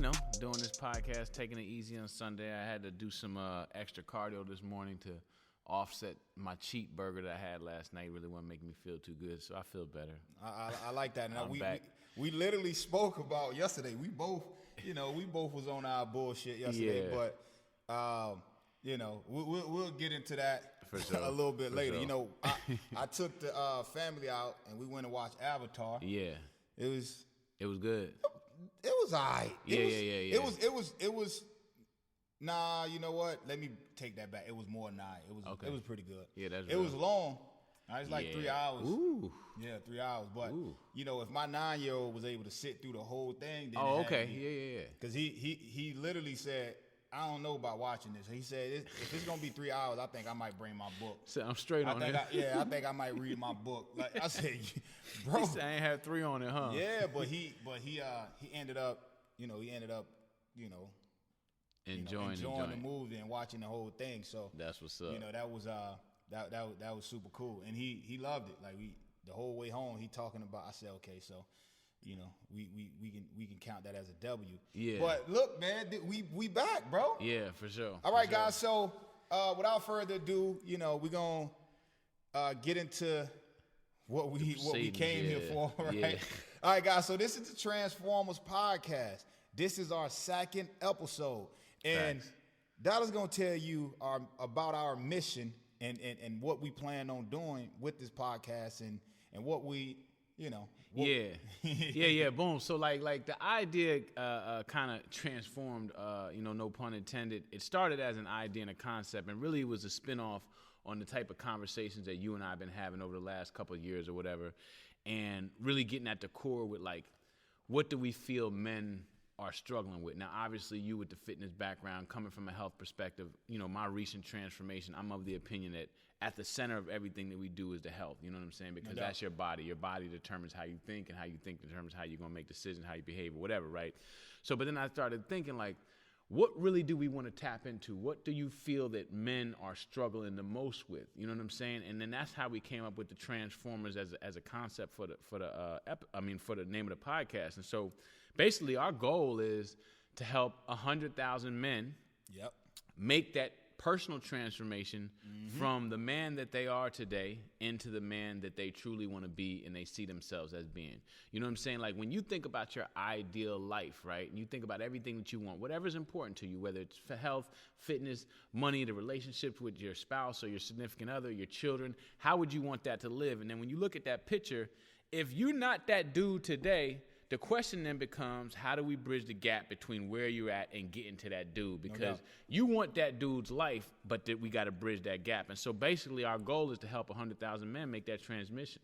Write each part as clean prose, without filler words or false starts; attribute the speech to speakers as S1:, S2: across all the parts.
S1: doing this podcast, taking it easy on Sunday. I had to do some extra cardio this morning to offset my cheat burger that I had last night. Really wasn't making me feel too good, so I feel better.
S2: I like that. Now,
S1: we
S2: literally spoke about yesterday. We both was on our bullshit yesterday, but we'll get into that
S1: for sure.
S2: a little bit later.
S1: Sure.
S2: I took the family out and we went and watched Avatar.
S1: Yeah,
S2: it was
S1: good.
S2: It was all right.
S1: Yeah.
S2: It was. Nah, you know what? Let me take that back. It was more than nine. It was pretty good.
S1: Yeah, that's
S2: it
S1: real.
S2: was long. It's like 3 hours.
S1: Ooh.
S2: Yeah, 3 hours. But if my 9-year-old was able to sit through the whole thing, then
S1: Yeah.
S2: Because he literally said, I don't know about watching this. He said, if it's gonna be 3 hours, I think I might bring my book.
S1: So I'm straight on it.
S2: I think I might read my book. Like I said, bro,
S1: I ain't had 3 on it, huh?
S2: Yeah, but he ended up enjoying the movie and watching the whole thing. So
S1: that's what's up.
S2: That was super cool, and he loved it. Like the whole way home, he talking about. I said, okay, so we can count that as a W.
S1: Yeah.
S2: But look, man, we back, bro.
S1: Yeah, for sure.
S2: All right, guys. So without further ado, we're gonna get into what we came here for, right?
S1: Yeah.
S2: All right, guys. So this is the Transformers podcast. This is our second episode, and Dollar's gonna tell you about our mission and what we plan on doing with this podcast and what we.
S1: Yeah. Boom. So like the idea kind of transformed. No pun intended. It started as an idea and a concept, and really it was a spinoff on the type of conversations that you and I have been having over the last couple of years or whatever, and really getting at the core with like, what do we feel men are struggling with? Now, obviously, you with the fitness background, coming from a health perspective, my recent transformation, I'm of the opinion that at the center of everything that we do is the health. You know what I'm saying? Because that's your body. Your body determines how you think, and how you think determines how you're going to make decisions, how you behave, or whatever, right? So, but then I started thinking, like, what really do we want to tap into? What do you feel that men are struggling the most with? You know what I'm saying? And then that's how we came up with the Transformers as a concept for the name of the podcast. And so, basically, our goal is to help 100,000 men make that personal transformation from the man that they are today into the man that they truly want to be and they see themselves as being. You know what I'm saying? Like when you think about your ideal life, right, and you think about everything that you want, whatever's important to you, whether it's for health, fitness, money, the relationships with your spouse or your significant other, your children, how would you want that to live? And then when you look at that picture, if you're not that dude today, the question then becomes, how do we bridge the gap between where you're at and getting to that dude? Because you want that dude's life, but we got to bridge that gap. And so basically our goal is to help 100,000 men make that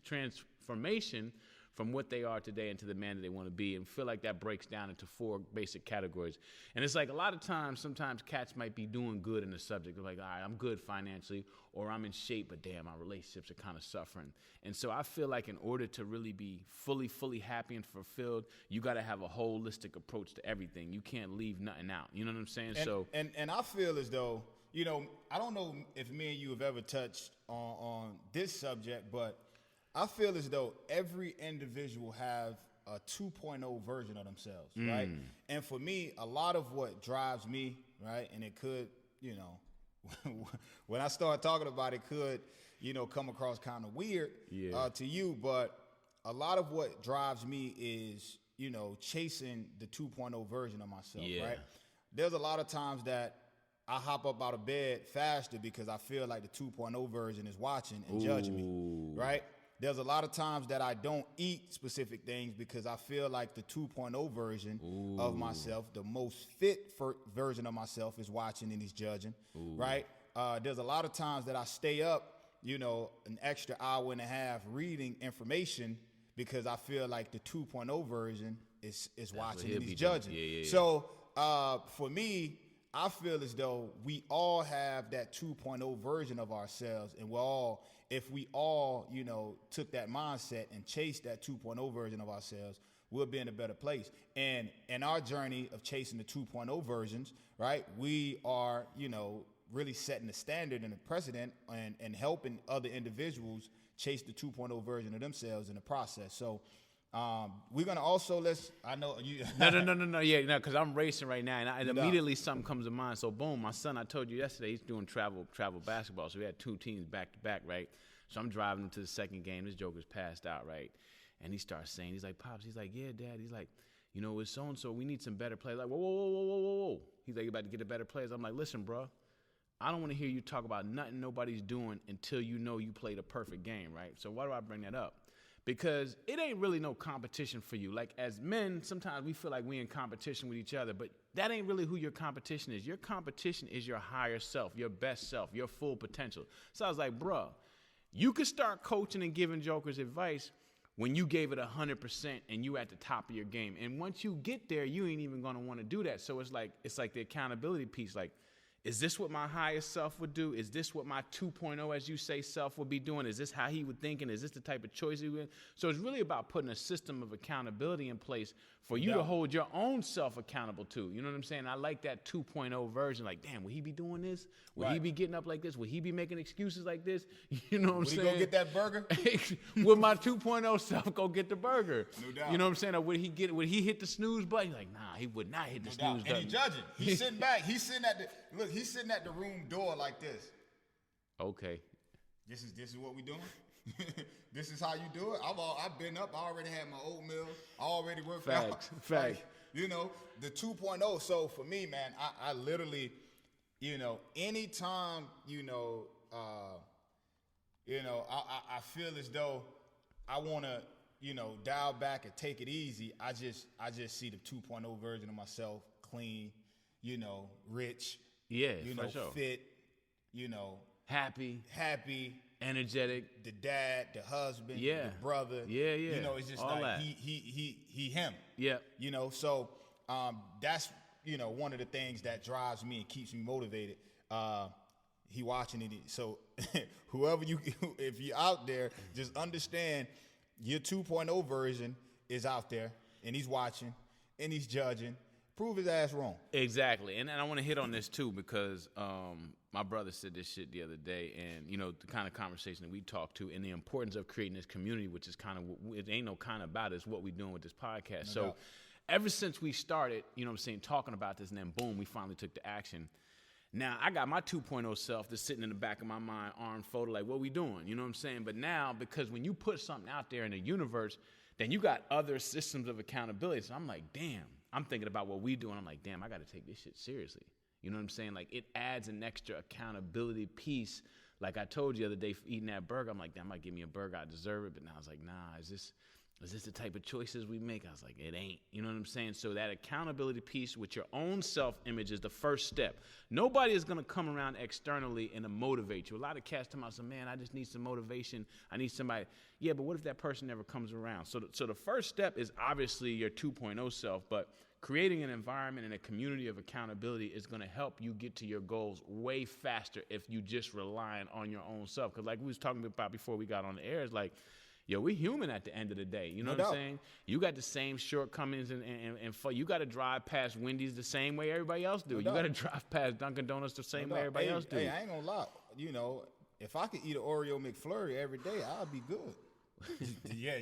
S1: transformation from what they are today into the man that they want to be, and feel like that breaks down into 4 basic categories. And it's like a lot of times, sometimes cats might be doing good in the subject. They're like, all right, I'm good financially, or I'm in shape, but damn, my relationships are kind of suffering. And so I feel like in order to really be fully happy and fulfilled, you got to have a holistic approach to everything. You can't leave nothing out. You know what I'm saying?
S2: And I feel as though, I don't know if me and you have ever touched on this subject, but I feel as though every individual have a 2.0 version of themselves, right? And for me, a lot of what drives me, right, and it could, when I start talking about it, could, come across kind of weird to you, but a lot of what drives me is, chasing the 2.0 version of myself, right? There's a lot of times that I hop up out of bed faster because I feel like the 2.0 version is watching and judging me, right? There's a lot of times that I don't eat specific things because I feel like the 2.0 version of myself, the most fit version of myself, is watching and he's judging, right? There's a lot of times that I stay up, an extra hour and a half reading information because I feel like the 2.0 version is watching and he's judging. So for me, I feel as though we all have that 2.0 version of ourselves, and if we all, took that mindset and chased that 2.0 version of ourselves, we'll be in a better place. And in our journey of chasing the 2.0 versions, right, we are, really setting the standard and the precedent and helping other individuals chase the 2.0 version of themselves in the process. So We're gonna also I know you.
S1: No. Yeah, because I'm racing right now, and immediately something comes to mind. So boom, my son, I told you yesterday, he's doing travel basketball. So we had 2 teams back to back, right? So I'm driving him to the second game. This joker's passed out, right? And he starts saying, he's like, Pops, he's like, yeah, Dad. He's like, you know, with so-and-so, we need some better players. Like, whoa. He's like, you about to get the better players. I'm like, listen, bro, I don't want to hear you talk about nothing nobody's doing until you know you played a perfect game, right? So why do I bring that up? Because it ain't really no competition for you. Like, as men, sometimes we feel like we in competition with each other, but that ain't really who your competition is. Your competition is your higher self, your best self, your full potential. So I was like, bro, you could start coaching and giving jokers advice when you gave it 100% and you at the top of your game. And once you get there, you ain't even gonna wanna do that. So it's like the accountability piece. Like, is this what my highest self would do? Is this what my 2.0, as you say, self would be doing? Is this how he would think? And is this the type of choice he would? So it's really about putting a system of accountability in place for you to hold your own self accountable to. You know what I'm saying? I like that 2.0 version. Like, damn, will he be doing this? Will he be getting up like this? Will he be making excuses like this? You know what I'm saying?
S2: Would he go get that burger?
S1: Would my 2.0 self go get the burger?
S2: No doubt.
S1: You know what I'm saying? Or would he hit the snooze button? He's like, nah, he would not hit the snooze button.
S2: And he's judging. He's sitting back. He's sitting at the room door like this.
S1: Okay.
S2: This is what we doing? This is how you do it? I've been up. I already had my oatmeal. I already worked out.
S1: Facts.
S2: Like, you know, the 2.0. So for me, man, I literally, you know, anytime, I feel as though I want to, dial back and take it easy. I just see the 2.0 version of myself, clean, rich,
S1: for sure.
S2: fit,
S1: happy, energetic,
S2: the dad, the husband,
S1: the
S2: brother.
S1: Yeah.
S2: It's just
S1: all
S2: like
S1: that.
S2: he him.
S1: Yeah.
S2: So that's one of the things that drives me and keeps me motivated. He watching it. So whoever if you're out there, just understand your 2.0 version is out there and he's watching and he's judging. Prove his ass wrong.
S1: Exactly. And I want to hit on this too because my brother said this shit the other day, and the kind of conversation that we talked to and the importance of creating this community, which is kind of, it ain't no kind of about it, it's what we're doing with this podcast. So ever since we started, talking about this, and then boom, we finally took the action. Now, I got my 2.0 self that's sitting in the back of my mind, arm folded, like, what we doing? You know what I'm saying? But now, because when you put something out there in the universe, then you got other systems of accountability. So I'm like, damn, I'm thinking about what we do, and I'm like, damn, I got to take this shit seriously. You know what I'm saying? Like, it adds an extra accountability piece. Like I told you the other day for eating that burger, I'm like, damn, might give me a burger, I deserve it. But now I was like, nah, is this the type of choices we make? I was like, it ain't. You know what I'm saying? So that accountability piece with your own self-image is the first step. Nobody is going to come around externally and motivate you. A lot of cats come out and say, man, I just need some motivation. I need somebody. Yeah, but what if that person never comes around? So the first step is obviously your 2.0 self, but creating an environment and a community of accountability is going to help you get to your goals way faster if you just relying on your own self. Because like we was talking about before we got on the air, it's like, yo, we're human at the end of the day. You know what I'm saying? You got the same shortcomings and you got to drive past Wendy's the same way everybody else do. You got to drive past Dunkin' Donuts the same way everybody else do.
S2: Hey, I ain't going to lie. If I could eat an Oreo McFlurry every day, I'd be good. Yeah,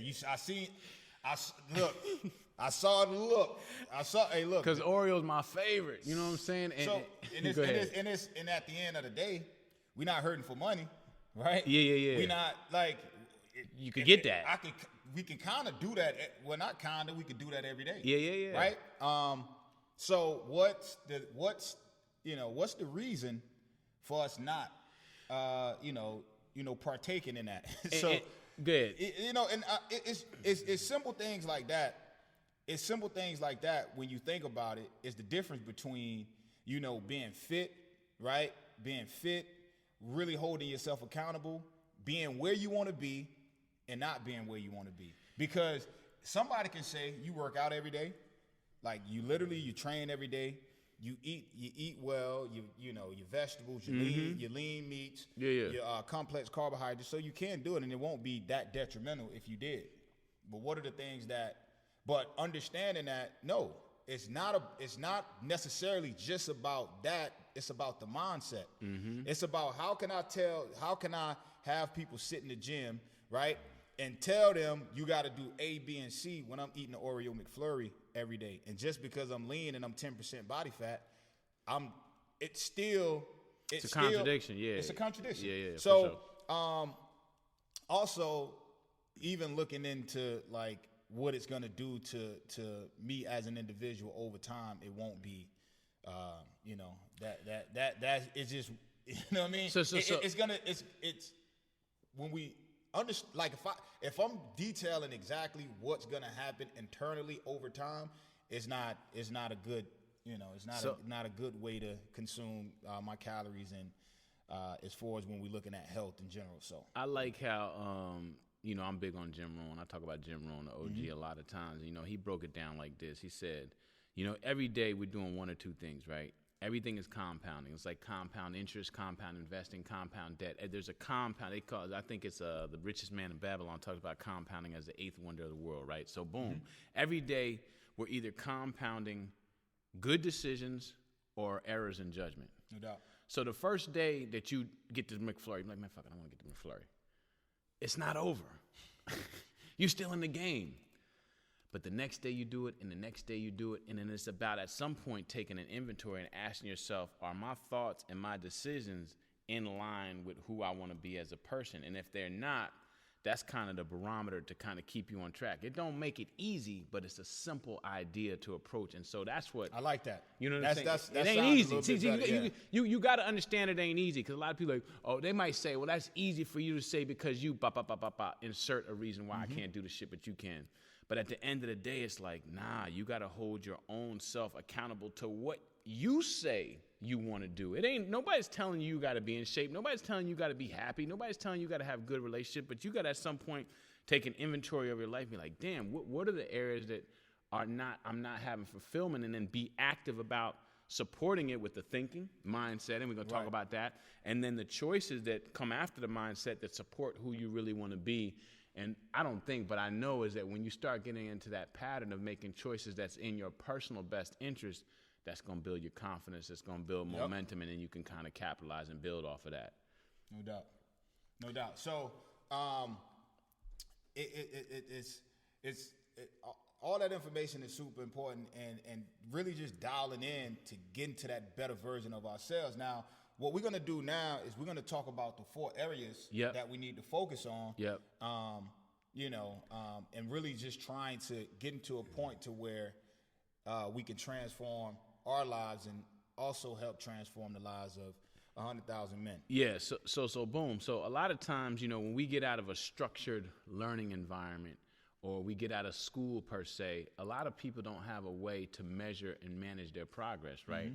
S2: look. I saw the look. Hey, look.
S1: Because Oreo's my favorite. You know what I'm saying?
S2: And at the end of the day, we're not hurting for money, right?
S1: Yeah.
S2: We're not like...
S1: You could get that.
S2: We can kind of do that. Well, not kind of. We could do that every day.
S1: Yeah.
S2: Right. So what's the reason for us not, partaking in that? So
S1: good.
S2: It's simple things like that. It's simple things like that. When you think about it, it's the difference between being fit, right? Being fit, really holding yourself accountable, being where you want to be, and not being where you want to be. Because somebody can say you work out every day, like you train every day, you eat well, your vegetables, your lean meats, your complex carbohydrates, so you can do it, and it won't be that detrimental if you did. But what are the things but understanding that, no, it's not necessarily just about that. It's about the mindset. It's about how can I have people sit in the gym, right? and tell them you got to do A, B, and C when I'm eating an Oreo McFlurry every day. And just because I'm lean and I'm 10% body fat, it's a
S1: contradiction. Yeah,
S2: it's a contradiction.
S1: Yeah.
S2: So, also, even looking into like what it's gonna do to me as an individual over time, it won't be, that is just, you know what I mean. It's when we understand, like if I'm detailing exactly what's gonna happen internally over time, it's not a good, not a good way to consume my calories and as far as when we're looking at health in general. So
S1: I like how I'm big on Jim Rohn. I talk about Jim Rohn, the OG, a lot of times. He broke it down like this. He said, every day we're doing one or two things, right? Everything is compounding. It's like compound interest, compound investing, compound debt. And there's a compound. I think it's the richest man in Babylon talks about compounding as the eighth wonder of the world, right? So boom, every day we're either compounding good decisions or errors in judgment.
S2: No doubt.
S1: So the first day that you get the McFlurry, you're like, man, fuck it, I want to get the McFlurry. It's not over. You're still in the game. But the next day you do it, and the next day you do it, and then it's about at some point taking an inventory and asking yourself, are my thoughts and my decisions in line with who I want to be as a person? And if they're not, that's kind of the barometer to kind of keep you on track. It don't make it easy, but it's a simple idea to approach. And so that's what
S2: I like that.
S1: You know what I'm saying?
S2: That
S1: it ain't easy. See, you got to understand it ain't easy, because a lot of people they might say, well, that's easy for you to say because you insert a reason why I can't do the shit, but you can. But at the end of the day, it's like, nah, you got to hold your own self accountable to what you say you want to do. Nobody's telling you got to be in shape. Nobody's telling you got to be happy. Nobody's telling you got to have a good relationship. But you got to at some point take an inventory of your life and be like, damn, what are the areas that I'm not having fulfillment, and then be active about supporting it with the thinking, mindset, and we're going to talk about that. And then the choices that come after the mindset that support who you really want to be. And I don't think, but I know is that when you start getting into that pattern of making choices that's in your personal best interest, that's going to build your confidence. It's going to build momentum, and then you can kind of capitalize and build off of that.
S2: No doubt. So, all that information is super important, and really just dialing in to get into that better version of ourselves. Now, what we're going to do now is we're going to talk about the 4 areas that we need to focus on. And really just trying to get into a point to where we can transform our lives and also help transform the lives of 100,000 men.
S1: Yeah. So boom. So a lot of times, when we get out of a structured learning environment, or we get out of school per se, a lot of people don't have a way to measure and manage their progress, right?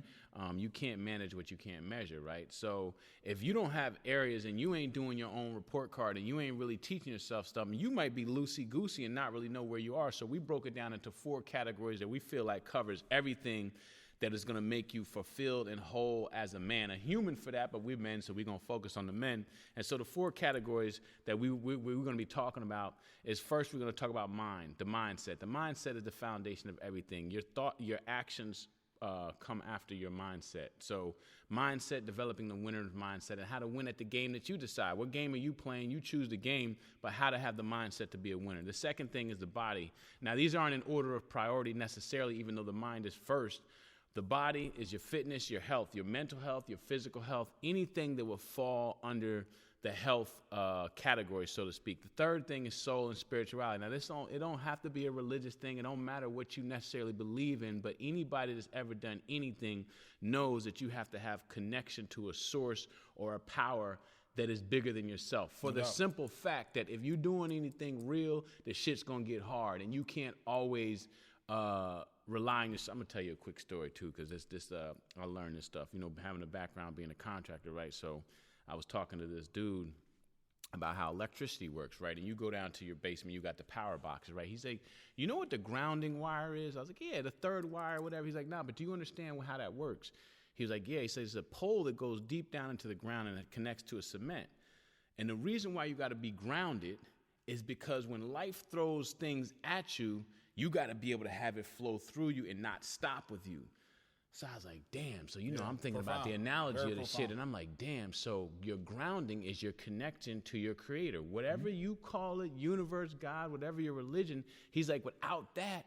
S1: You can't manage what you can't measure, right? So if you don't have areas and you ain't doing your own report card and you ain't really teaching yourself stuff, you might be loosey-goosey and not really know where you are. So we broke it down into 4 categories that we feel like covers everything that is going to make you fulfilled and whole as a man. A human for that, but we're men, so we're going to focus on the men. And so the 4 categories that we're going to be talking about is, first, we're going to talk about mind, the mindset. The mindset is the foundation of everything. Your thought, your actions come after your mindset. So mindset, developing the winner's mindset, and how to win at the game that you decide. What game are you playing? You choose the game, but how to have the mindset to be a winner. The second thing is the body. Now, these aren't in order of priority necessarily, even though the mind is first. The body is your fitness, your health, your mental health, your physical health, anything that will fall under the health category, so to speak. The third thing is soul and spirituality. Now, it don't have to be a religious thing. It don't matter what you necessarily believe in, but anybody that's ever done anything knows that you have to have connection to a source or a power that is bigger than yourself. For the simple fact that if you're doing anything real, the shit's going to get hard, and you can't always rely on yourself. I'm going to tell you a quick story, too, because I learned this stuff, having a background being a contractor, right? So I was talking to this dude about how electricity works, right? And you go down to your basement, you got the power boxes, right? He's like, you know what the grounding wire is? I was like, yeah, the third wire, whatever. He's like, nah, but do you understand how that works? He was like, yeah. He says, it's a pole that goes deep down into the ground and it connects to a cement. And the reason why you got to be grounded is because when life throws things at you, you got to be able to have it flow through you and not stop with you. So I was like, damn. So, I'm thinking about the analogy of the shit, and I'm like, damn. So your grounding is your connection to your creator. Whatever you call it, universe, God, whatever your religion, he's like, without that,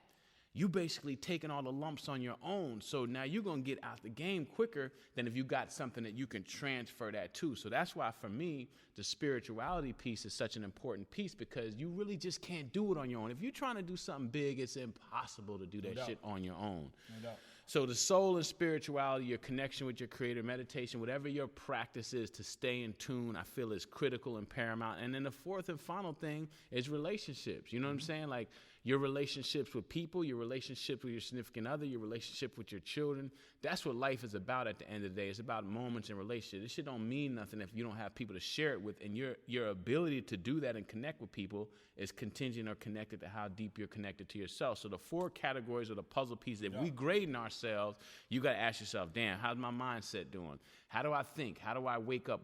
S1: you basically taking all the lumps on your own. So now you're going to get out the game quicker than if you got something that you can transfer that to. So that's why, for me, the spirituality piece is such an important piece, because you really just can't do it on your own. If you're trying to do something big, it's impossible to do that shit on your own.
S2: No doubt.
S1: So the soul and spirituality, your connection with your creator, meditation, whatever your practice is to stay in tune, I feel is critical and paramount. And then the fourth and final thing is relationships. You know what I'm saying? Like, your relationships with people, your relationship with your significant other, your relationship with your children. That's what life is about at the end of the day. It's about moments and relationships. This shit don't mean nothing if you don't have people to share it with. And your ability to do that and connect with people is contingent or connected to how deep you're connected to yourself. So the four categories of the puzzle piece, if we grading ourselves, you got to ask yourself, damn, how's my mindset doing? How do I think? How do I wake up?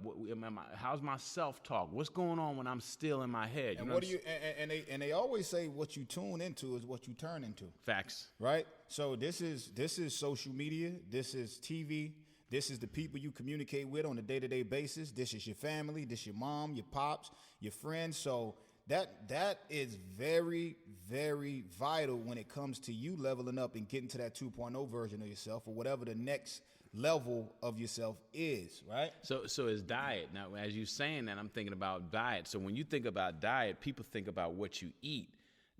S1: How's my self-talk? What's going on when I'm still in my head?
S2: And what do you? And they always say what you tune into is what you turn into.
S1: Facts.
S2: Right. So this is social media. This is TV. This is the people you communicate with on a day-to-day basis. This is your family. This is your mom, your pops, your friends. So that is very, very vital when it comes to you leveling up and getting to that 2.0 version of yourself, or whatever the next level of yourself is, right?
S1: So it's diet. Now, as you're saying that, I'm thinking about diet. So when you think about diet, people think about what you eat.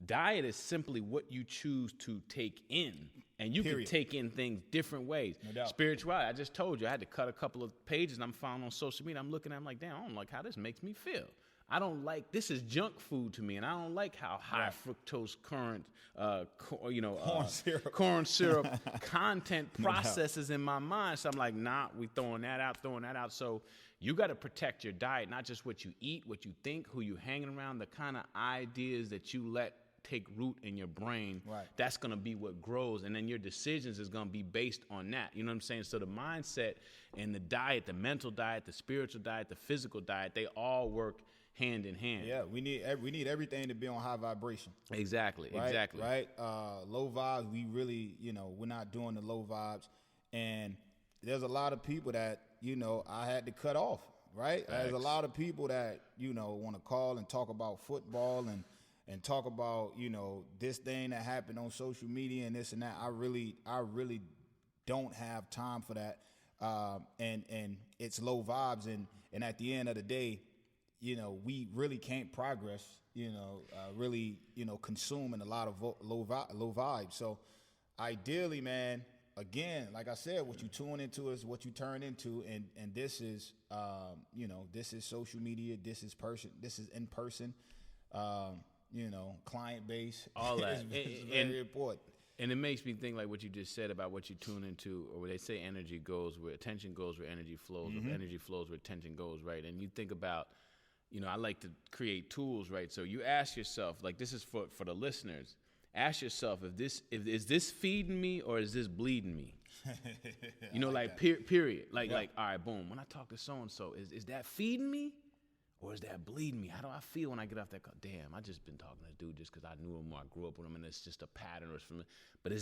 S1: Diet is simply what you choose to take in. And you can take in things different ways.
S2: No doubt.
S1: Spirituality, I just told you, I had to cut a couple of pages, and I'm found on social media. I'm looking at them like, damn, I don't like how this makes me feel. I don't like, this is junk food to me, and I don't like how high fructose corn syrup content processes in my mind. So I'm like, nah, we throwing that out. So you got to protect your diet, not just what you eat, what you think, who you hanging around, the kind of ideas that you let take root in your brain.
S2: Right.
S1: That's going to be what grows, and then your decisions is going to be based on that. You know what I'm saying? So the mindset and the diet, the mental diet, the spiritual diet, the physical diet, they all work hand in hand.
S2: Yeah, we need everything to be on high vibration.
S1: Exactly.
S2: Right. Low vibes, we really, we're not doing the low vibes, and there's a lot of people that I had to cut off. Right.
S1: Facts.
S2: There's a lot of people that want to call and talk about football and talk about this thing that happened on social media and this and that. I really don't have time for that. And it's low vibes, and at the end of the day, we really can't progress, consuming a lot of low vibes. So ideally, man, again, like I said, what you tune into is what you turn into. And this is, this is social media. This is in person, client base.
S1: All that.
S2: It's very important.
S1: And it makes me think, like what you just said about what you tune into, or they say energy goes where attention goes, where energy flows, or energy flows where attention goes, right? And you think about, I like to create tools, right? So you ask yourself, like, this is for the listeners. Ask yourself, is this feeding me or is this bleeding me? Period. Like, all right, boom. When I talk to so-and-so, is that feeding me or is that bleeding me? How do I feel when I get off that call? Damn, I just been talking to a dude just because I knew him or I grew up with him, and it's just a pattern or something. But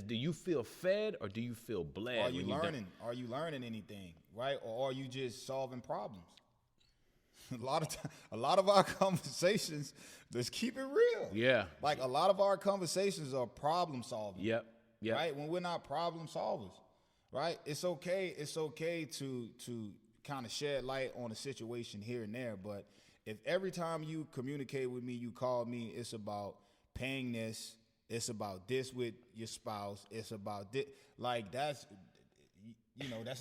S1: do you feel fed or do you feel bled?
S2: Are you learning? Are you learning anything, right? Or are you just solving problems? A lot of our conversations, let's keep it real.
S1: Yeah.
S2: Like, a lot of our conversations are problem solving.
S1: Yep.
S2: Right? When we're not problem solvers, right? It's okay to kind of shed light on a situation here and there, but if every time you communicate with me, you call me, it's about paying this, it's about this with your spouse, it's about this, like, that's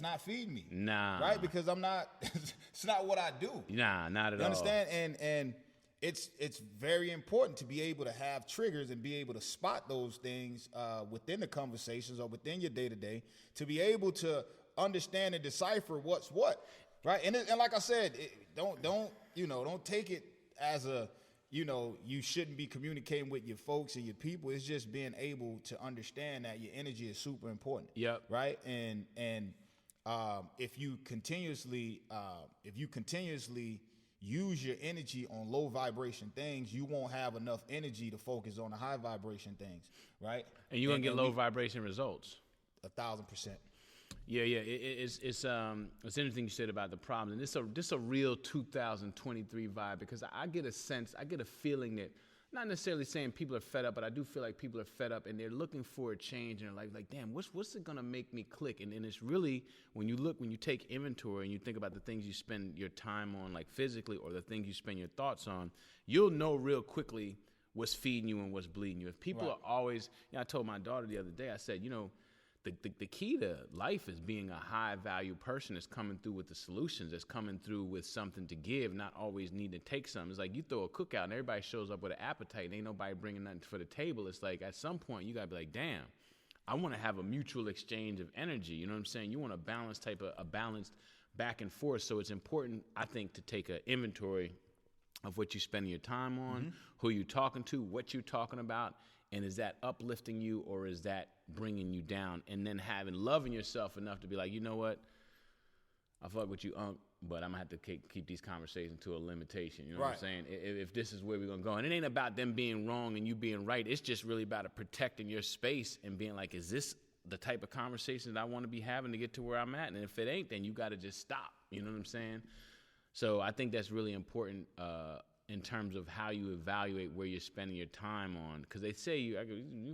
S2: not feeding me.
S1: Nah.
S2: Right? Because I'm not, it's not what I do.
S1: Nah, not at all.
S2: You understand? And it's very important to be able to have triggers and be able to spot those things within the conversations or within your day-to-day, to be able to understand and decipher what's what, right? And like I said, don't take it as a, you shouldn't be communicating with your folks and your people. It's just being able to understand that your energy is super important.
S1: Yep.
S2: Right. And if you continuously use your energy on low vibration things, you won't have enough energy to focus on the high vibration things. Right.
S1: And you're going to get low vibration results.
S2: 1,000%.
S1: Yeah, it's interesting you said about the problem, and this a real 2023 vibe, because I get a feeling that, not necessarily saying people are fed up, but I do feel like people are fed up and they're looking for a change, and they're like damn, what's it gonna make me click? And it's really, when you take inventory and you think about the things you spend your time on, like physically, or the things you spend your thoughts on, you'll know real quickly what's feeding you and what's bleeding you. If people are always, I told my daughter the other day, I said, the key to life is being a high value person that's coming through with the solutions, that's coming through with something to give, not always need to take something. It's like you throw a cookout and everybody shows up with an appetite and ain't nobody bringing nothing for the table. It's like at some point you gotta be like, damn, I want to have a mutual exchange of energy. You know what I'm saying? You want a balanced back and forth. So it's important, I think, to take an inventory of what you're spending your time on, who you're talking to, what you're talking about, and is that uplifting you or is that bringing you down? And then loving yourself enough to be like, you know what? I fuck with you, but I'm gonna have to keep these conversations to a limitation. You know what I'm saying? If this is where we're gonna go, and it ain't about them being wrong and you being right. It's just really about protecting your space and being like, is this the type of conversation that I want to be having to get to where I'm at? And if it ain't, then you got to just stop. You know what I'm saying? So I think that's really important in terms of how you evaluate where you're spending your time on. Because they say, you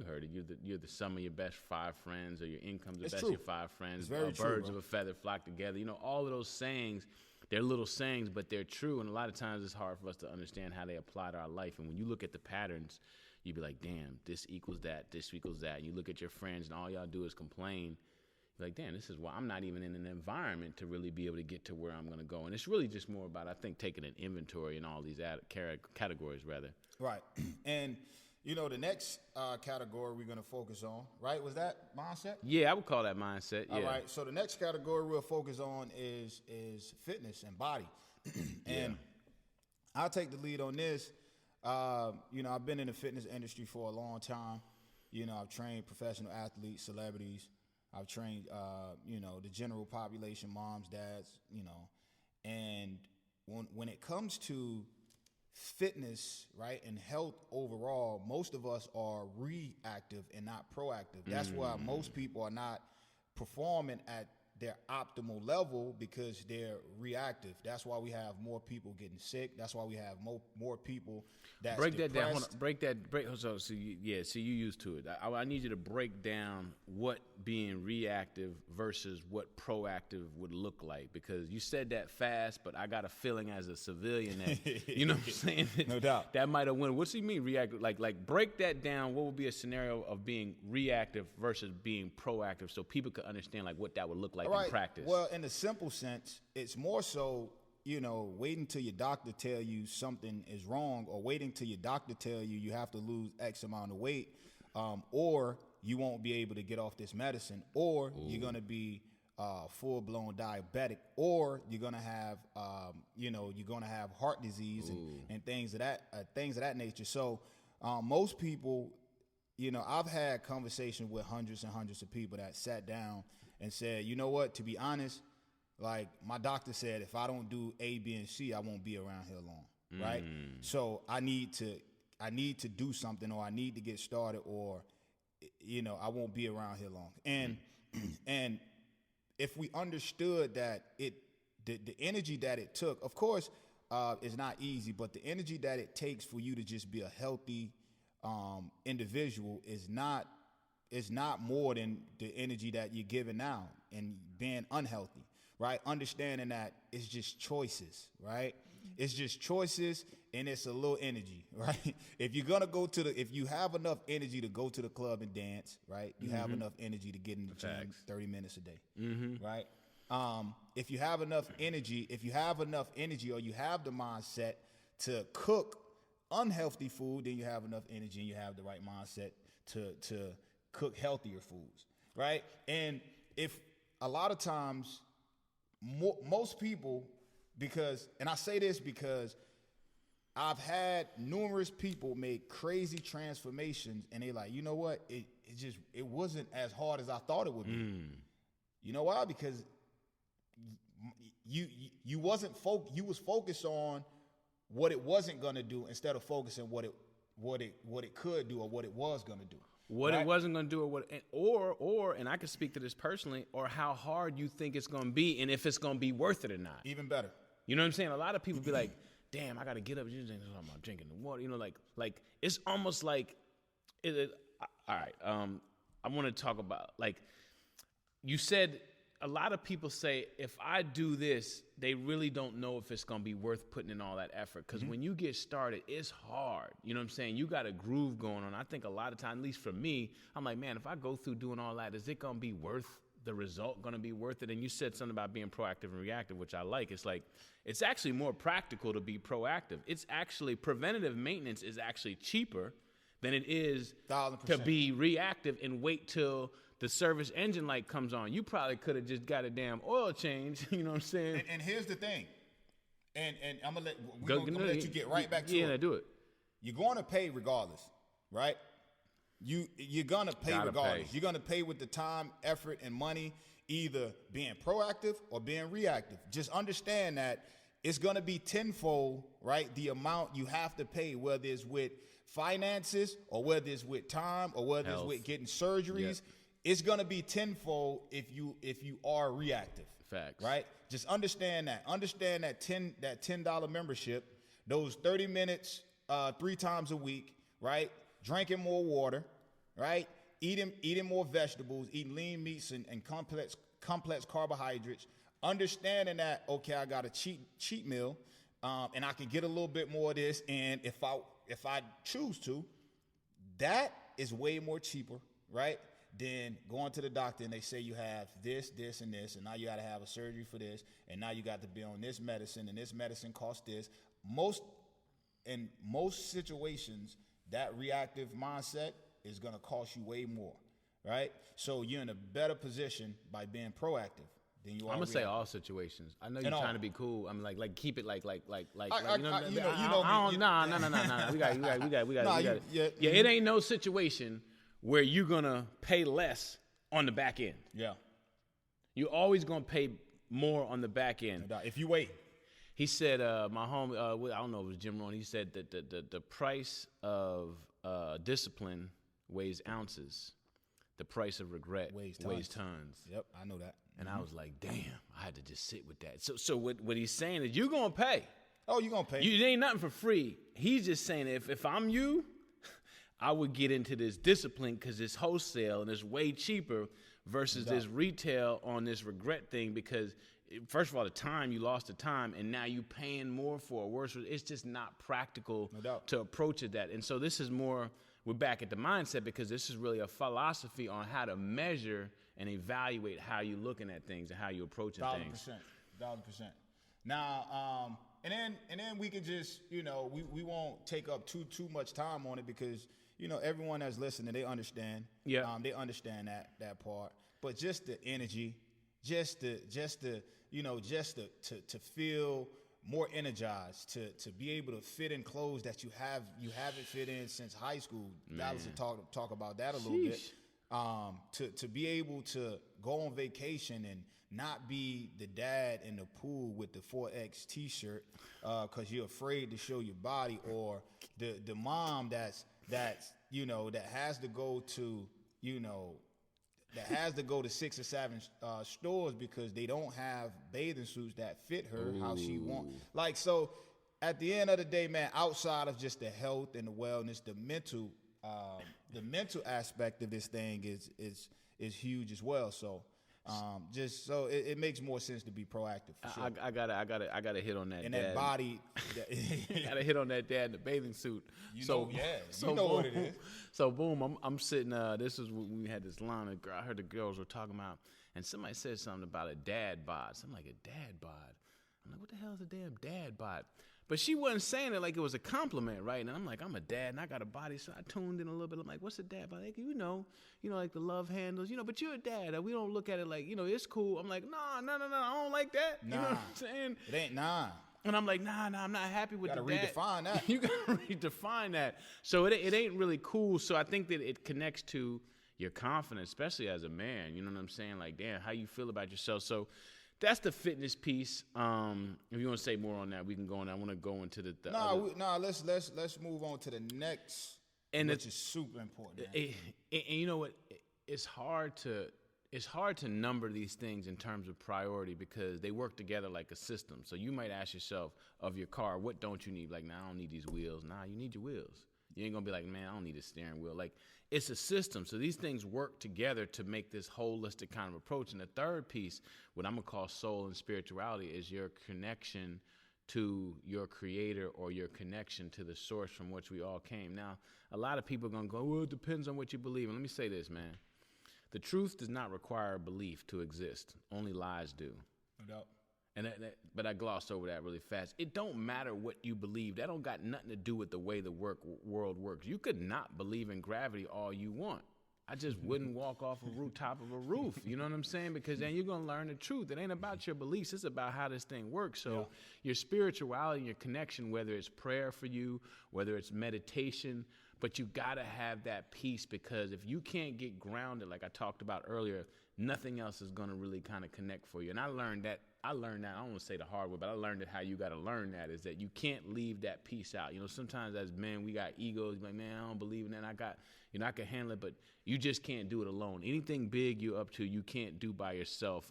S1: heard it, you're the sum of your best 5 friends, or your income's the best of your 5 friends.
S2: It's very true,
S1: birds of a feather flock together. All of those sayings, they're little sayings, but they're true. And a lot of times it's hard for us to understand how they apply to our life. And when you look at the patterns, you be like, damn, this equals that, this equals that. And you look at your friends and all y'all do is complain. Like, damn, this is why I'm not even in an environment to really be able to get to where I'm going to go. And it's really just more about, I think, taking an inventory in all these categories, rather.
S2: Right. And, the next category we're going to focus on, right, was that mindset?
S1: Yeah, I would call that mindset, yeah.
S2: All right. So the next category we'll focus on is fitness and body. And I'll take the lead on this. I've been in the fitness industry for a long time. I've trained professional athletes, celebrities. I've trained, the general population, moms, dads, and when it comes to fitness, right, and health overall, most of us are reactive and not proactive. That's why most people are not performing at their optimal level, because they're reactive. That's why we have more people getting sick. That's why we have more people that's
S1: break that
S2: depressed.
S1: down. So you used to it. I need you to break down what being reactive versus what proactive would look like, because you said that fast, but I got a feeling as a civilian that, you know what I'm saying?
S2: No doubt.
S1: That might have went. What's he mean reactive? Like break that down. What would be a scenario of being reactive versus being proactive, so people could understand like what that would look like in practice?
S2: Well, in a simple sense, it's more so, waiting till your doctor tell you something is wrong, or waiting till your doctor tell you have to lose X amount of weight, or you won't be able to get off this medicine, or you're going to be full-blown diabetic, or you're going to have, heart disease and things of that nature. So most people, I've had conversations with hundreds and hundreds of people that sat down and said, you know what, to be honest, like my doctor said, if I don't do A, B, and C, I won't be around here long, right? So I need to do something, or I need to get started, or, I won't be around here long. And if we understood that the energy that it took, of course, is not easy, but the energy that it takes for you to just be a healthy individual is not more than the energy that you're giving now and being unhealthy, right? Understanding that it's just choices, right? It's just choices, and it's a little energy, right? If you're gonna if you have enough energy to go to the club and dance, right? You have enough energy to get in the gym 30 minutes a day, right? If you have enough energy, or you have the mindset to cook unhealthy food, then you have enough energy and you have the right mindset to cook healthier foods, right? And if a lot of times, most people, and I say this because I've had numerous people make crazy transformations, and they like, you know what? It wasn't as hard as I thought it would be. You know why? Because you was focused on what it wasn't gonna do instead of focusing what what it could do or what it was going to do.
S1: What it wasn't going to do, and I can speak to this personally, or how hard you think it's going to be, and if it's going to be worth it or not.
S2: Even better.
S1: You know what I'm saying? A lot of people be like, "Damn, I got to get up." I'm drinking the water. You know, like it's almost like, all right. I want to talk about, like, you said. A lot of people say, if I do this, they really don't know if it's going to be worth putting in all that effort. Because when you get started, it's hard. You know what I'm saying? You got a groove going on. I think a lot of times, at least for me, I'm like, man, if I go through doing all that, is it going to be worth the result, going to be worth it? And you said something about being proactive and reactive, which I like. It's like, it's actually more practical to be proactive. It's actually, preventative maintenance is actually cheaper than it is
S2: 1,000%.
S1: to be reactive and wait till the service engine light comes on. You probably could have just got a damn oil change. You know what I'm saying?
S2: And here's the thing. And I'm gonna let you get right back to it.
S1: Yeah, do it.
S2: You're going to pay regardless, right? You're gonna pay regardless. You're gonna pay with the time, effort, and money, either being proactive or being reactive. Just understand that it's gonna be tenfold, right? The amount you have to pay, whether it's with finances or whether it's with time or whether it's with getting surgeries. Yep. It's gonna be tenfold if you are reactive.
S1: Facts.
S2: Right? Just understand that. Understand that $10 membership, those 30 minutes 3 times a week, right? Drinking more water, right? Eating more vegetables, eating lean meats and complex carbohydrates. Understanding that, okay, I got a cheat meal, and I can get a little bit more of this, and if I choose to, that is way more cheaper, right? Then going to the doctor and they say you have this, and this, and now you got to have a surgery for this, and now you got to be on this medicine, and this medicine costs this. In most situations, that reactive mindset is going to cost you way more, right? So you're in a better position by being proactive than you are.
S1: I'm gonna say all situations. I know you're trying to be cool. I'm like keep it like. No. We got it. Yeah, it ain't no situation where you're gonna pay less on the back end.
S2: Yeah.
S1: You're always gonna pay more on the back end.
S2: If you wait.
S1: He said, my home, I don't know if it was Jim Rohn, he said that the price of discipline weighs ounces. The price of regret weighs tons.
S2: Yep, I know that.
S1: And I was like, damn, I had to just sit with that. So what he's saying is you're gonna pay.
S2: Oh, you're gonna pay.
S1: It ain't nothing for free. He's just saying if I'm you, I would get into this discipline because it's wholesale and it's way cheaper versus this retail on this regret thing because, first of all, you lost the time, and now you paying more for a worse. It's just not practical to approach it that. And so this is more, we're back at the mindset because this is really a philosophy on how to measure and evaluate how you're looking at things and how you're approaching things.
S2: 1,000%. Now, and then we can just, we won't take up too much time on it because, everyone that's listening, they understand.
S1: Yeah.
S2: They understand that part. But just the energy, just to feel more energized, to be able to fit in clothes that you haven't fit in since high school. Dallas will talk about that a little bit. To be able to go on vacation and not be the dad in the pool with the 4X t-shirt because you're afraid to show your body, or the mom that has to go to that has to go to 6 or 7 stores because they don't have bathing suits that fit her how she wants. Like, so at the end of the day, man, outside of just the health and the wellness, the mental aspect of this thing is huge as well. So it makes more sense to be proactive. For sure.
S1: I gotta hit on that.
S2: And
S1: dad.
S2: that body,
S1: gotta hit on that dad in the bathing suit.
S2: So what it is.
S1: So boom, I'm sitting. This is when we had this line. I heard the girls were talking about, and somebody said something about a dad bod. Something like a dad bod. I'm like, what the hell is a damn dad bod? But she wasn't saying it like it was a compliment, right? And I'm like, I'm a dad and I got a body, so I tuned in a little bit. I'm like, what's a dad bod? Like, like the love handles, but you're a dad. We don't look at it like, it's cool. I'm like, no, I don't like that.
S2: Nah,
S1: you know what I'm saying?
S2: It ain't nah.
S1: And I'm like, nah, I'm not happy with the dad.
S2: You gotta redefine that.
S1: You gotta redefine that. So it ain't really cool. So I think that it connects to your confidence, especially as a man. You know what I'm saying? Like, damn, how you feel about yourself. So that's the fitness piece. If you want to say more on that, we can go on. I want to go into the
S2: let's move on to the next, which is super important.
S1: And you know what? It's hard to number these things in terms of priority because they work together like a system. So you might ask yourself of your car, what don't you need? Like, nah, I don't need these wheels. Nah, you need your wheels. You ain't gonna be like, man, I don't need a steering wheel. Like, it's a system. So these things work together to make this holistic kind of approach. And the third piece, what I'm gonna call soul and spirituality, is your connection to your creator or your connection to the source from which we all came. Now, a lot of people are gonna go, well, it depends on what you believe. And let me say this, man. The truth does not require belief to exist. Only lies do.
S2: No doubt.
S1: But I glossed over that really fast. It don't matter what you believe. That don't got nothing to do with the way the world works. You could not believe in gravity all you want. I just wouldn't walk off a rooftop of a roof. You know what I'm saying? Because then you're going to learn the truth. It ain't about your beliefs. It's about how this thing works. So your spirituality, your connection, whether it's prayer for you, whether it's meditation, but you got to have that peace, because if you can't get grounded, like I talked about earlier, nothing else is going to really kind of connect for you. And I learned that, I don't want to say the hard way, but I learned that how you got to learn that is that you can't leave that piece out. You know, sometimes as men, we got egos, like, man, I don't believe in that. I can handle it, but you just can't do it alone. Anything big you're up to, you can't do by yourself.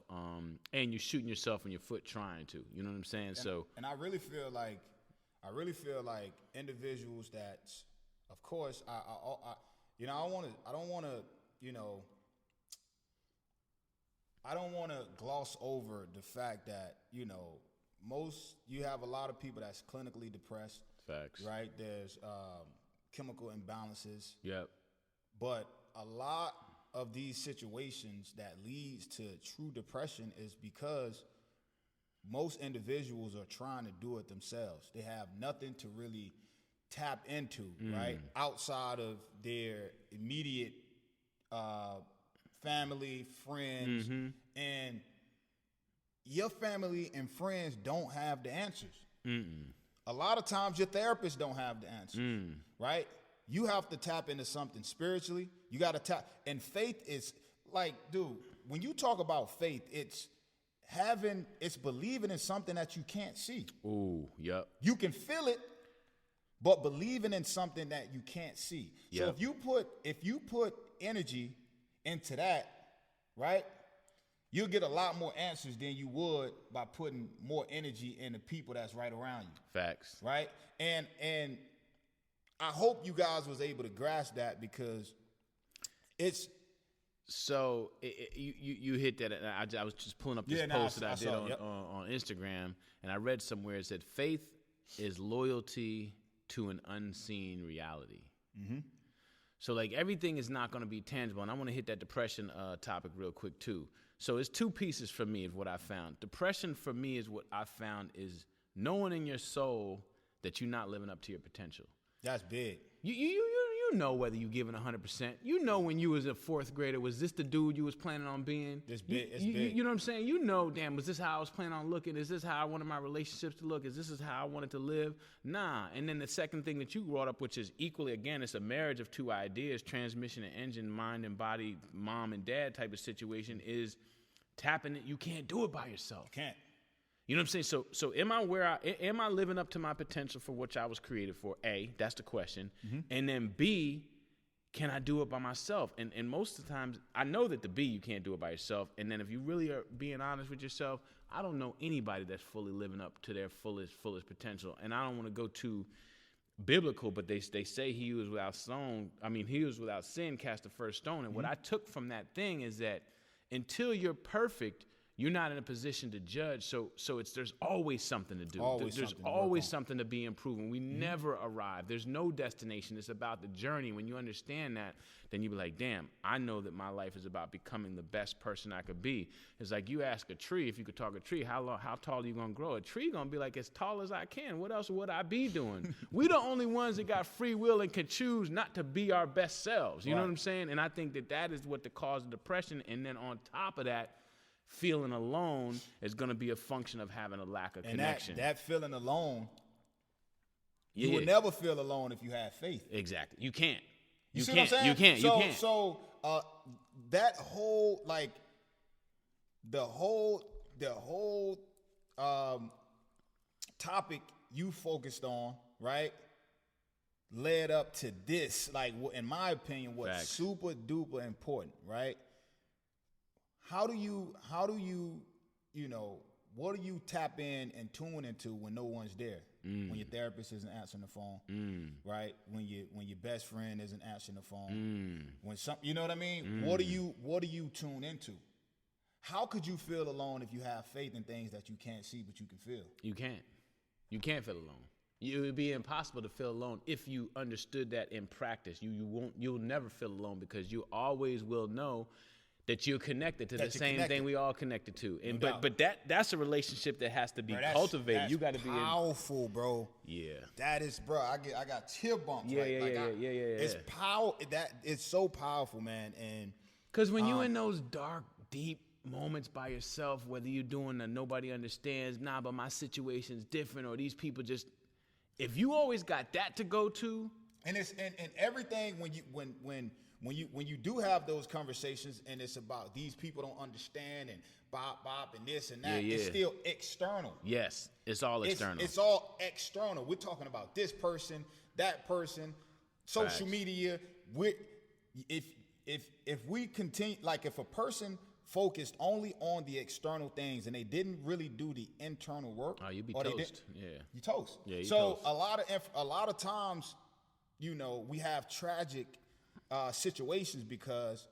S1: And you're shooting yourself in your foot trying to, you know what I'm saying?
S2: And I really feel like individuals that, of course, I don't want to gloss over the fact that, you have a lot of people that's clinically depressed.
S1: Facts.
S2: Right? There's chemical imbalances.
S1: Yep.
S2: But a lot of these situations that leads to true depression is because most individuals are trying to do it themselves. They have nothing to really tap into, right? Outside of their immediate family, friends, and your family and friends don't have the answers. A lot of times your therapists don't have the answers, right? You have to tap into something spiritually. You got to tap, and faith is like, dude, when you talk about faith, it's believing in something that you can't see.
S1: Ooh, yep.
S2: You can feel it, but believing in something that you can't see.
S1: Yep.
S2: So if you put energy into that, right, you'll get a lot more answers than you would by putting more energy in the people that's right around you.
S1: Facts.
S2: Right? And I hope you guys was able to grasp that, because it's
S1: so you hit that. I was just pulling up this post that I did on Instagram, and I read somewhere it said faith is loyalty to an unseen reality. So like everything is not going to be tangible, and I want to hit that depression topic real quick too. So it's two pieces for me of what I found. Depression for me is what I found is knowing in your soul that you're not living up to your potential. That's
S2: big.
S1: You know whether you giving 100%. You know when you was a fourth grader, was this the dude you was planning on being?
S2: It's big.
S1: You know what I'm saying? You know, damn, was this how I was planning on looking? Is this how I wanted my relationships to look? Is this how I wanted to live? Nah. And then the second thing that you brought up, which is equally, again, it's a marriage of two ideas, transmission and engine, mind and body, mom and dad type of situation, is tapping it. You can't do it by yourself.
S2: You can't.
S1: You know what I'm saying? So am I living up to my potential for which I was created for? A, that's the question. And then B, can I do it by myself? And most of the times, I know that the B, you can't do it by yourself. And then if you really are being honest with yourself, I don't know anybody that's fully living up to their fullest potential. And I don't want to go too biblical, but they say he was without sin cast the first stone. And what I took from that thing is that until you're perfect, you're not in a position to judge, so there's always something to do. There's always something to be improving. We never arrive. There's no destination. It's about the journey. When you understand that, then you be like, damn, I know that my life is about becoming the best person I could be. It's like you ask a tree, if you could talk a tree, how tall are you going to grow? A tree going to be like as tall as I can. What else would I be doing? We the only ones that got free will and can choose not to be our best selves. You know what I'm saying? And I think that is what the cause of depression. And then on top of that, feeling alone is going to be a function of having a lack of connection.
S2: That feeling alone, you will never feel alone if you have faith.
S1: Exactly. You can't.
S2: You see what I'm saying?
S1: You can't.
S2: So that whole, like, the whole topic you focused on, right, led up to this. Like, in my opinion, what's
S1: Facts.
S2: super duper important, right? How do you, what do you tap in and tune into when no one's there? When your therapist isn't answering the phone, right? When your best friend isn't answering the phone, when you know what I mean? What do you tune into? How could you feel alone if you have faith in things that you can't see but you can feel?
S1: You can't feel alone. It would be impossible to feel alone if you understood that in practice. You'll never feel alone because you always will know that you're connected to the same thing we all connected to. And but that's a relationship that has to be cultivated. You got to be
S2: powerful, bro.
S1: Yeah.
S2: That is, bro. I got tear bumps.
S1: Yeah.
S2: It's power. It's so powerful, man. And
S1: because when you in those dark, deep moments by yourself, whether you're doing a nobody understands, but my situation's different, or these people just, if you always got that to go to,
S2: and it's and everything when you do have those conversations and it's about these people don't understand and bop and this and that, it's still external.
S1: Yes, it's all external.
S2: It's all external. We're talking about this person, that person, social media. If we continue, like if a person focused only on the external things and they didn't really do the internal work,
S1: you'd be toast.
S2: You toast.
S1: Yeah,
S2: so toast. a lot of times, we have tragic situations because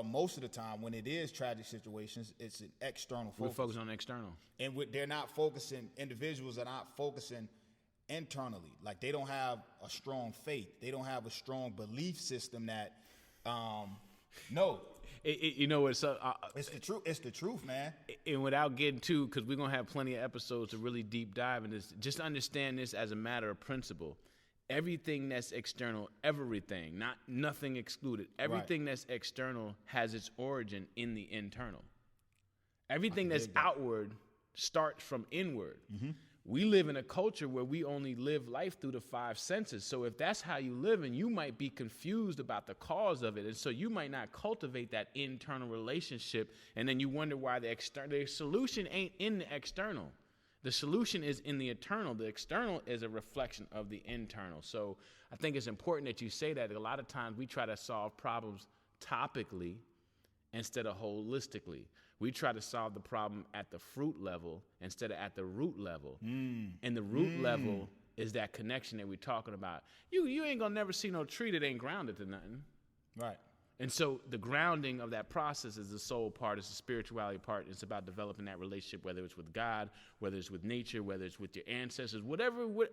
S2: most of the time when it is tragic situations, it's an external focus.
S1: We're focused on external.
S2: And individuals are not focusing internally. Like, they don't have a strong faith. They don't have a strong belief system that, no.
S1: It's
S2: the truth. It's the truth, man.
S1: And without getting too, because we're going to have plenty of episodes to really deep dive in this, just understand this as a matter of principle. Everything that's external, nothing excluded. Everything that's external has its origin in the internal. Everything that's outward starts from inward. Mm-hmm. We live in a culture where we only live life through the five senses. So if that's how you live, and you might be confused about the cause of it, and so you might not cultivate that internal relationship, and then you wonder why the solution ain't in the external. The solution is in the internal. The external is a reflection of the internal. So I think it's important that you say that. A lot of times we try to solve problems topically instead of holistically. We try to solve the problem at the fruit level instead of at the root level. And the root level is that connection that we're talking about. You ain't gonna never see no tree that ain't grounded to nothing.
S2: Right.
S1: And so the grounding of that process is the soul part, it's the spirituality part. It's about developing that relationship, whether it's with God, whether it's with nature, whether it's with your ancestors,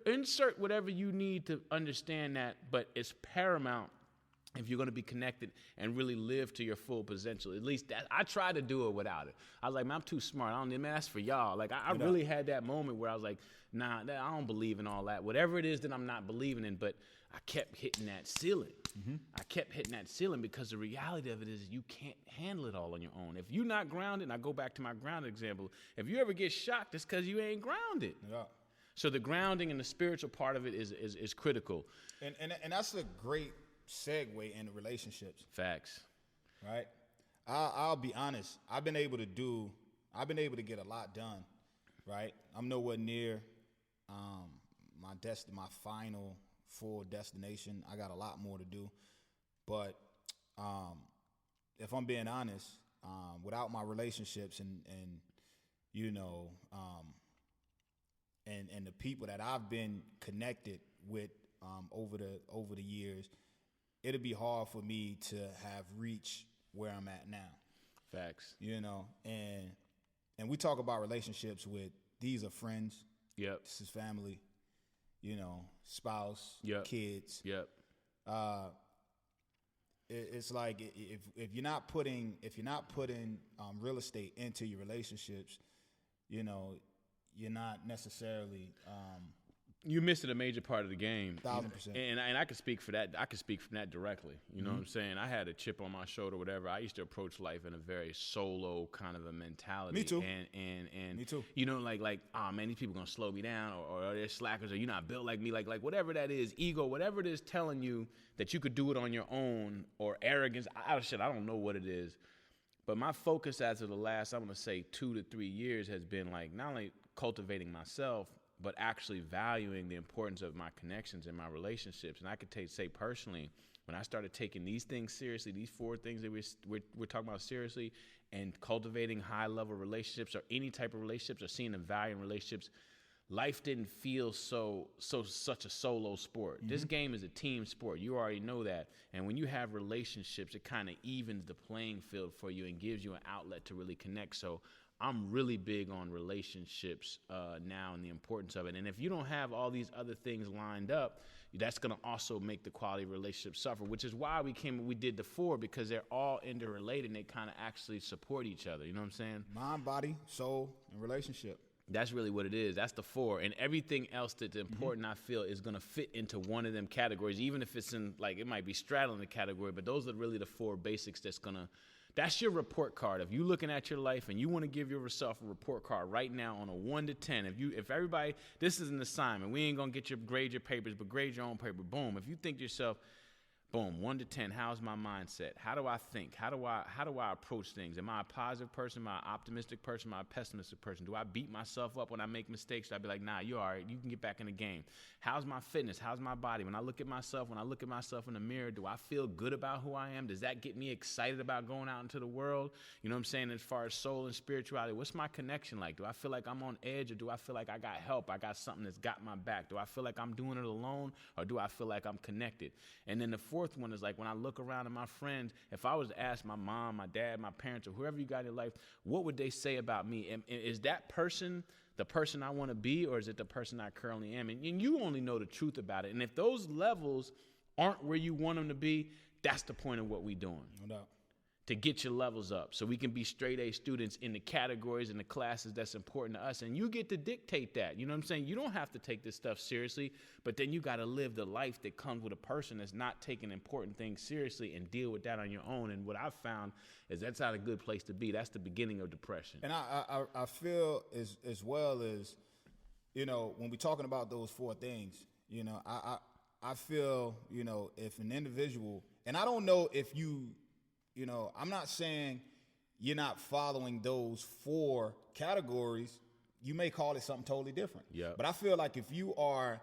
S1: insert whatever you need to understand that, but it's paramount if you're going to be connected and really live to your full potential. At least that, I try to do it without it. I was like, man, I'm too smart. That's for y'all. Like, I really had that moment where I was like, nah, I don't believe in all that. Whatever it is that I'm not believing in, but I kept hitting that ceiling. Mm-hmm. I kept hitting that ceiling because the reality of it is you can't handle it all on your own. If you're not grounded, and I go back to my grounded example, if you ever get shocked, it's because you ain't grounded. Yeah. So the grounding and the spiritual part of it is critical.
S2: And that's a great segue into relationships.
S1: Facts.
S2: Right? I'll be honest. I've been able to get a lot done. Right? I'm nowhere near my final full destination. I got a lot more to do. But if I'm being honest, without my relationships and the people that I've been connected with over the years, it'll be hard for me to have reached where I'm at now.
S1: Facts.
S2: And we talk about relationships with, these are friends.
S1: Yep.
S2: This is family. Spouse.
S1: Yep.
S2: Kids.
S1: Yep.
S2: It's like if you're not putting real estate into your relationships, you're not necessarily.
S1: You missed a major part of the game.
S2: 1,000%.
S1: And I could speak for that. I could speak from that directly. You know what I'm saying? I had a chip on my shoulder, whatever. I used to approach life in a very solo kind of a mentality.
S2: Me too.
S1: And
S2: me too.
S1: Like, oh man, these people gonna slow me down, or they're slackers, or you're not built like me, like whatever that is, ego, whatever it is telling you that you could do it on your own, or arrogance. I don't know what it is. But my focus as of the last, I'm going to say 2 to 3 years has been like not only cultivating myself, but actually valuing the importance of my connections and my relationships. And I could say personally, when I started taking these things seriously, these 4 things that we're talking about seriously, and cultivating high-level relationships or any type of relationships or seeing the value in relationships, life didn't feel such a solo sport. Mm-hmm. This game is a team sport. You already know that. And when you have relationships, it kind of evens the playing field for you and gives you an outlet to really connect. So I'm really big on relationships now and the importance of it. And if you don't have all these other things lined up, that's going to also make the quality of relationships suffer, which is why we did the 4, because they're all interrelated and they kind of actually support each other. You know what I'm saying? Mind, body, soul, and relationship. That's really what it is. That's the 4. And everything else that's important, I feel, is going to fit into one of them categories, even if it's in, like, it might be straddling the category, but those are really the 4 basics that's your report card. If you're looking at your life and you want to give yourself a report card right now on a 1 to 10, if everybody, this is an assignment, we ain't going to grade your papers, but grade your own paper. Boom. If you think to yourself, boom, 1 to 10, how's my mindset? How do I think? How do I approach things? Am I a positive person? Am I an optimistic person? Am I a pessimistic person? Do I beat myself up when I make mistakes? Do I be like, nah, you're all right. You can get back in the game. How's my fitness? How's my body? When I look at myself in the mirror, do I feel good about who I am? Does that get me excited about going out into the world? You know what I'm saying? As far as soul and spirituality, what's my connection like? Do I feel like I'm on edge, or do I feel like I got help? I got something that's got my back. Do I feel like I'm doing it alone, or do I feel like I'm connected? And then the 4th one is like, when I look around at my friends, if I was to ask my mom, my dad, my parents, or whoever you got in your life, what would they say about me? And is that person the person I want to be, or is it the person I currently am? And you only know the truth about it. And if those levels aren't where you want them to be, that's the point of what we're doing. No doubt. To get your levels up so we can be straight A students in the categories and the classes that's important to us. And you get to dictate that. You know what I'm saying? You don't have to take this stuff seriously, but then you got to live the life that comes with a person that's not taking important things seriously and deal with that on your own. And what I've found is that's not a good place to be. That's the beginning of depression. And I feel as well as, you know, when we're talking about those 4 things, you know, I feel, you know, if an individual, and I don't know if you know, I'm not saying you're not following those 4 categories. You may call it something totally different. Yeah. But I feel like if you are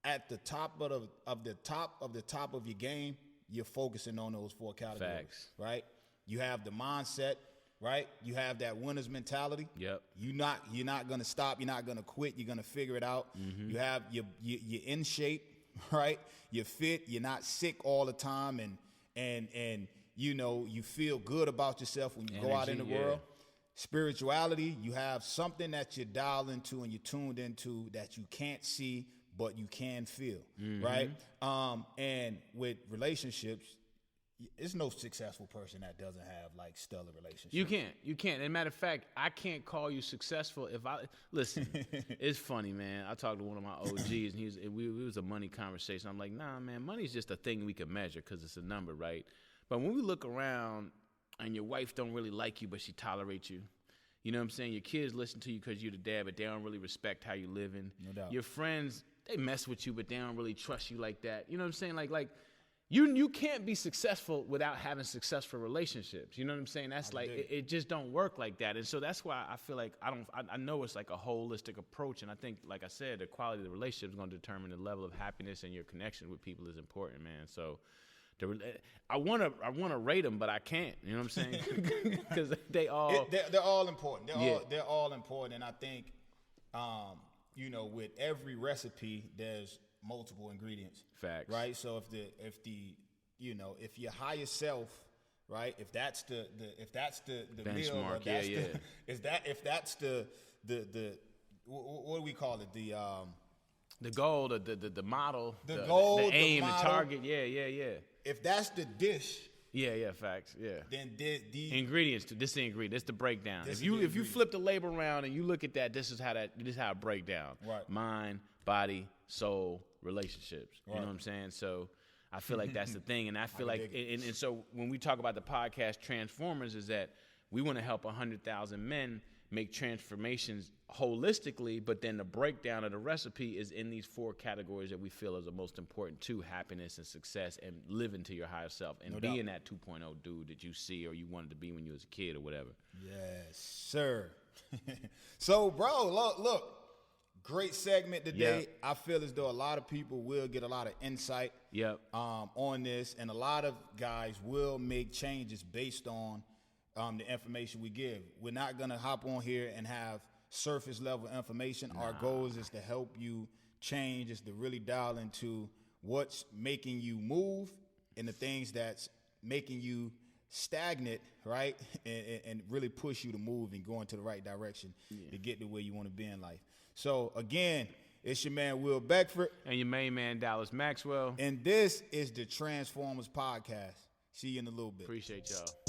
S1: at the top of the top of your game, you're focusing on those 4 categories. Facts. Right? You have the mindset, right? You have that winner's mentality. Yep. You're not gonna stop. You're not gonna quit. You're gonna figure it out. Mm-hmm. You have you're in shape, right? You're fit. You're not sick all the time, and you know, you feel good about yourself when you go out in the world. Spirituality, you have something that you're dialed into and you're tuned into that you can't see, but you can feel, right? And with relationships, there's no successful person that doesn't have, like, stellar relationships. You can't. And matter of fact, I can't call you successful if listen, it's funny, man. I talked to one of my OGs, and it was a money conversation. I'm like, nah, man, money's just a thing we can measure because it's a number, right? But when we look around and your wife don't really like you, but she tolerates you, you know what I'm saying? Your kids listen to you because you're the dad, but they don't really respect how you living. No doubt. Your friends, they mess with you, but they don't really trust you like that. You know what I'm saying? Like you can't be successful without having successful relationships. You know what I'm saying? That's it just don't work like that. And so that's why I feel like I know it's like a holistic approach. And I think, like I said, the quality of the relationship is going to determine the level of happiness, and your connection with people is important, man. So I want to rate them, but I can't. You know what I'm saying? Because they're all important. They're all important, and I think, you know, with every recipe, there's multiple ingredients. Facts. Right. So if your higher self, right, if that's the benchmark, meal, if that's the what do we call it, the goal, the model, the goal, the aim, the target, yeah. If that's the dish, facts, then the ingredients. This is the ingredient. This is the breakdown. If you flip the label around and you look at that, this is how it break down. Right. Mind, body, soul, relationships. Right. You know what I'm saying? So I feel like that's the thing, and I feel like, and so when we talk about the podcast Transformers, is that we want to help 100,000 men make transformations holistically, but then the breakdown of the recipe is in these 4 categories that we feel is the most important to happiness and success and living to your higher self and being that 2.0 dude that you see or you wanted to be when you was a kid or whatever.
S2: Yes, sir. So, bro, look. Great segment today. Yep. I feel as though a lot of people will get a lot of insight on this, and a lot of guys will make changes based on the information we give. We're not going to hop on here and have surface level information. Our goal is to help you change, is to really dial into what's making you move and the things that's making you stagnant, right? And really push you to move and go into the right direction to get to where you want to be in life. So, again, it's your man, Will Beckford.
S1: And your main man, Dallas Maxwell.
S2: And this is the Transformers Podcast. See you in a little bit.
S1: Appreciate y'all.